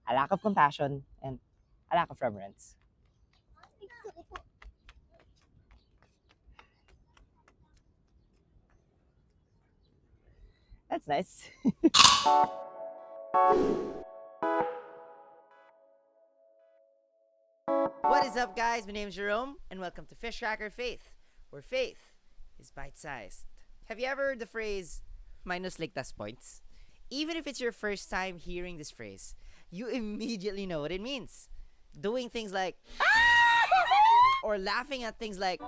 a lack of compassion, and a lack of reverence. That's nice. What is up, guys? My name is Jerome, and welcome to Fishcracker Faith, where faith is bite-sized. Have you ever heard the phrase, minus Ligtas points? Even if it's your first time hearing this phrase, you immediately know what it means. Doing things like, or laughing at things like,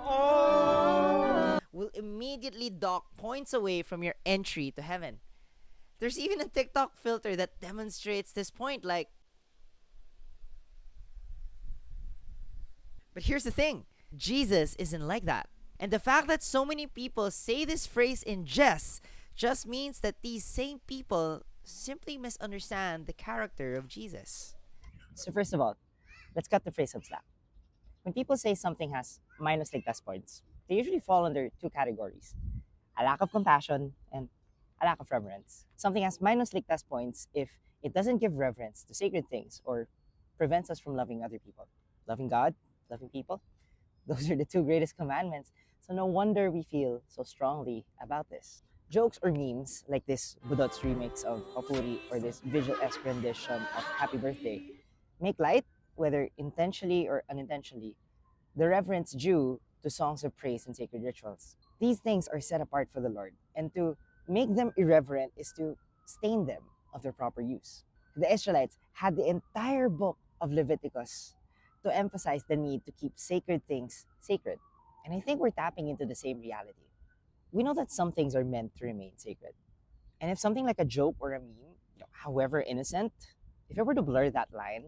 will immediately dock points away from your entry to heaven. There's even a TikTok filter that demonstrates this point, like, but here's the thing, Jesus isn't like that. And the fact that so many people say this phrase in jest just means that these same people simply misunderstand the character of Jesus. So first of all, let's cut the phrase of slack. When people say something has minus Ligtas points, they usually fall under two categories: a lack of compassion and a lack of reverence. Something has minus Ligtas points if it doesn't give reverence to sacred things or prevents us from loving other people. Loving God, loving people, those are the two greatest commandments. So no wonder we feel so strongly about this. Jokes or memes like this Budot's remix of Papuri or this visual-esque rendition of Happy Birthday make light, whether intentionally or unintentionally, the reverence due to songs of praise and sacred rituals. These things are set apart for the Lord, and to make them irreverent is to stain them of their proper use. The Israelites had the entire book of Leviticus to emphasize the need to keep sacred things sacred. And I think we're tapping into the same reality. We know that some things are meant to remain sacred. And if something like a joke or a meme, however innocent, if it were to blur that line,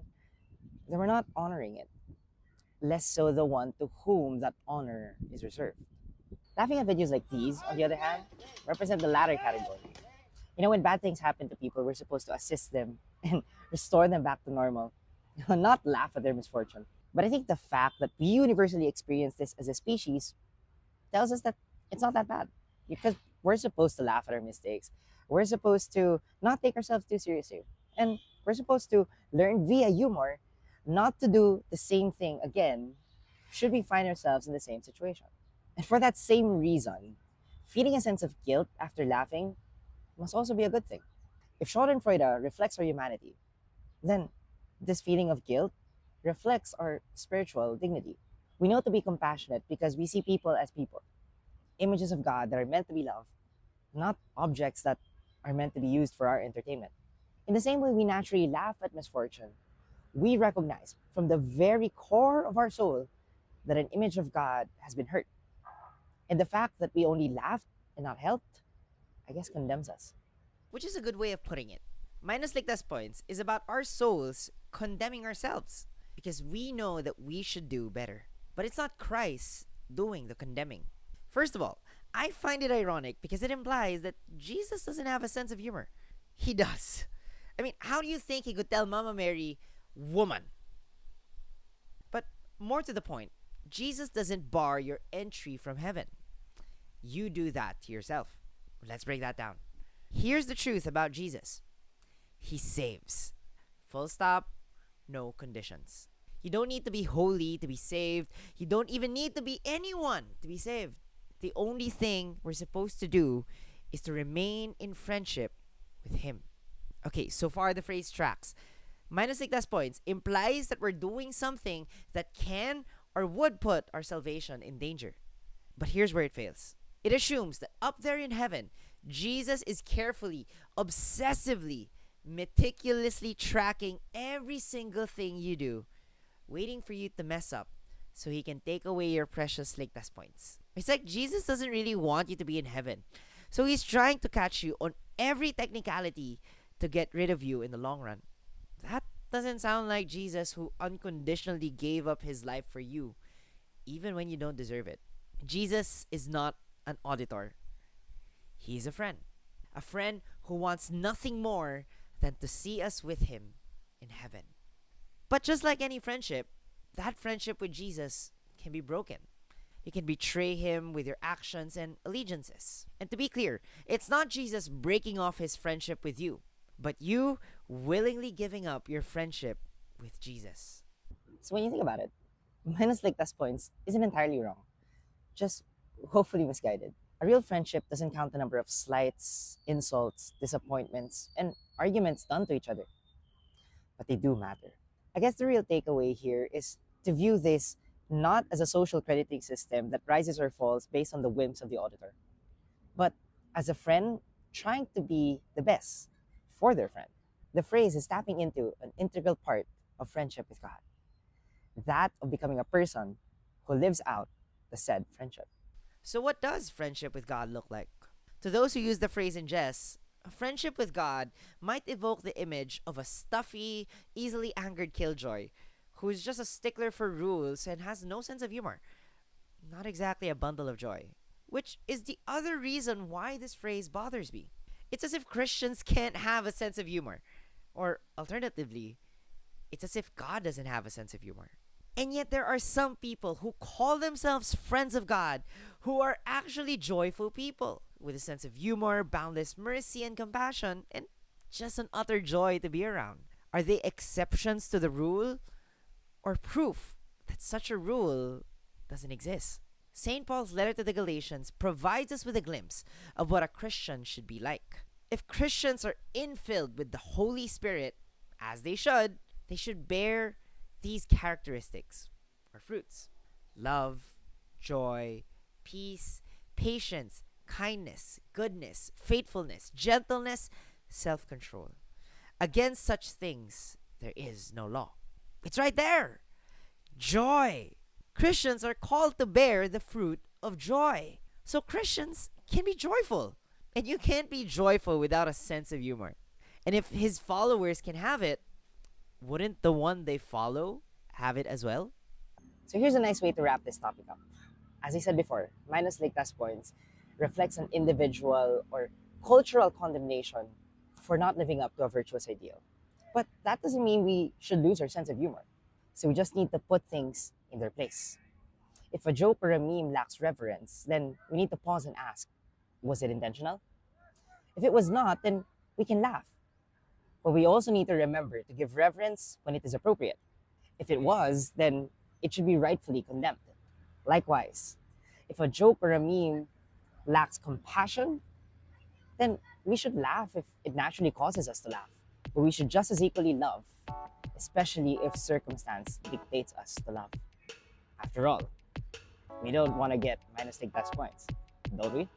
then we're not honoring it. Less so the one to whom that honor is reserved. Laughing at videos like these, on the other hand, represent the latter category. When bad things happen to people, we're supposed to assist them and restore them back to normal, not laugh at their misfortune. But I think the fact that we universally experience this as a species tells us that it's not that bad. Because we're supposed to laugh at our mistakes. We're supposed to not take ourselves too seriously. And we're supposed to learn via humor not to do the same thing again should we find ourselves in the same situation. And for that same reason, feeling a sense of guilt after laughing must also be a good thing. If Schadenfreude reflects our humanity, then this feeling of guilt reflects our spiritual dignity. We know to be compassionate because we see people as people, images of God that are meant to be loved, not objects that are meant to be used for our entertainment. In the same way we naturally laugh at misfortune, we recognize from the very core of our soul that an image of God has been hurt. And the fact that we only laughed and not helped, I guess, condemns us. Which is a good way of putting it. Minus Ligtas points is about our souls condemning ourselves because we know that we should do better. But it's not Christ doing the condemning. First of all, I find it ironic because it implies that Jesus doesn't have a sense of humor. He does. I mean, how do you think he could tell Mama Mary, woman? But more to the point, Jesus doesn't bar your entry from heaven. You do that to yourself. Let's break that down. Here's the truth about Jesus. He saves. Full stop, no conditions. You don't need to be holy to be saved. You don't even need to be anyone to be saved. The only thing we're supposed to do is to remain in friendship with Him. Okay, so far the phrase tracks. Minus Ligtas points implies that we're doing something that can or would put our salvation in danger. But here's where it fails. It assumes that up there in heaven, Jesus is carefully, obsessively, meticulously tracking every single thing you do, waiting for you to mess up so He can take away your precious Ligtas points. It's like Jesus doesn't really want you to be in heaven. So He's trying to catch you on every technicality to get rid of you in the long run. That doesn't sound like Jesus, who unconditionally gave up His life for you, even when you don't deserve it. Jesus is not an auditor. He's a friend. A friend who wants nothing more than to see us with Him in heaven. But just like any friendship, that friendship with Jesus can be broken. You can betray Him with your actions and allegiances. And to be clear, it's not Jesus breaking off His friendship with you. but you willingly giving up your friendship with Jesus. So when you think about it, minus Ligtas points isn't entirely wrong, just hopefully misguided. A real friendship doesn't count the number of slights, insults, disappointments, and arguments done to each other, but they do matter. I guess the real takeaway here is to view this not as a social crediting system that rises or falls based on the whims of the auditor, but as a friend trying to be the best for their friend. The phrase is tapping into an integral part of friendship with God, that of becoming a person who lives out the said friendship. So, what does friendship with God look like? To those who use the phrase in jest, a friendship with God might evoke the image of a stuffy, easily angered killjoy who is just a stickler for rules and has no sense of humor. Not exactly a bundle of joy. Which is the other reason why this phrase bothers me. It's as if Christians can't have a sense of humor. Or, alternatively, it's as if God doesn't have a sense of humor. And yet, there are some people who call themselves friends of God who are actually joyful people with a sense of humor, boundless mercy, and compassion, and just an utter joy to be around. Are they exceptions to the rule or proof that such a rule doesn't exist? St. Paul's letter to the Galatians provides us with a glimpse of what a Christian should be like. If Christians are infilled with the Holy Spirit, as they should bear these characteristics or fruits: love, joy, peace, patience, kindness, goodness, faithfulness, gentleness, self control. Against such things, there is no law. It's right there. Joy. Christians are called to bear the fruit of joy. So Christians can be joyful. And you can't be joyful without a sense of humor. And if his followers can have it, wouldn't the one they follow have it as well? So here's a nice way to wrap this topic up. As I said before, minus Ligtas points reflects an individual or cultural condemnation for not living up to a virtuous ideal. But that doesn't mean we should lose our sense of humor. So we just need to put things in their place. If a joke or a meme lacks reverence, then we need to pause and ask, was it intentional? If it was not, then we can laugh. But we also need to remember to give reverence when it is appropriate. If it was, then it should be rightfully condemned. Likewise, if a joke or a meme lacks compassion, then we should laugh if it naturally causes us to laugh. But we should just as equally love, especially if circumstance dictates us to love. After all, we don't want to get minus Ligtas points, don't we?